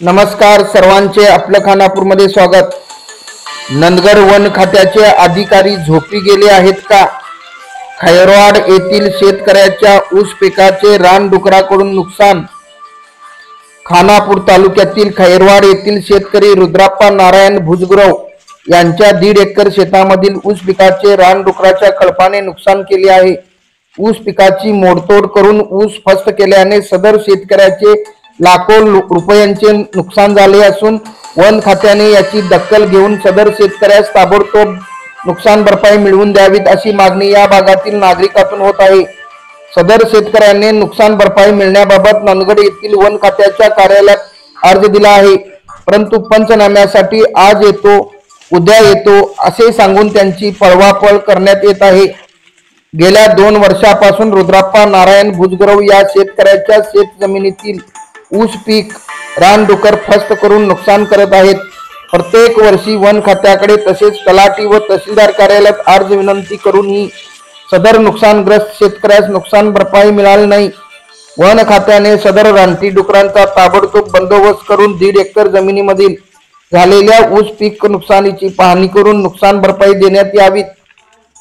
नमस्कार सर्वांचे, आपलं खानापूरमध्ये स्वागत। नंदगड वन खात्याचे अधिकारी झोपी गेले आहेत का? खैरवाड येथील शेतकऱ्याच्या ऊस पिकाचे रानडुकराकडून नुकसान। खानापूर तालुक्यातील खैरवाड येथील शेतकरी रुद्राप्पा नारायण भुजगुरव यांच्या 1.5 एकर शेतामधील ऊस पिकाचे रानडुकराच्या कळपाने नुकसान केले आहे। ऊस पिकाची मोडतोड करून ऊस फस्त केल्याने सदर शेतकऱ्याचे लाखो रुपयांचे नुकसान झाले असून वन खात्याने याची दखल घेऊन सदर शेतकऱ्यास ताबडतोब नुकसान भरपाई मिळवून द्यावीत अशी मागणी या भागातील नागरिकांतून होत आहे। सदर शेतकऱ्यांनी नुकसान भरपाई मिळण्याबाबत नंदगड येथील वन खात्याच्या कार्यालयात अर्ज दिला आहे, परंतु पंचनाम्यासाठी आज येतो उद्या येतो असे सांगून त्यांची पळवापळ करण्यात येत आहे। गेल्या 2 वर्षापासून रुद्राप्पा नारायण भुजगुरव या शेतकऱ्याच्या शेत जमिनीतील ऊस पीक रानडुकर फस्त करून नुकसान करत आहेत। प्रत्येक वर्षी वन खात्याकडे तसेच तलाठी व तहसीलदार कार्यालयात अर्ज विनंती करूनही सदर नुकसानग्रस्त शेतकऱ्यास नुकसान भरपाई मिळाली नाही। वन खात्याने सदर रानटी डुकरांचा ताबडतोब बंदोबस्त करून 1.5 एकर जमिनीमधील झालेल्या ऊस पीक नुकसानीची पाहणी करून नुकसान भरपाई देण्यात यावी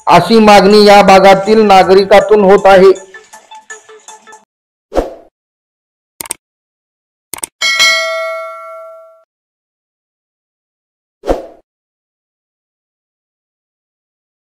अशी मागणी या भागातील नागरिकांतून होत आहे।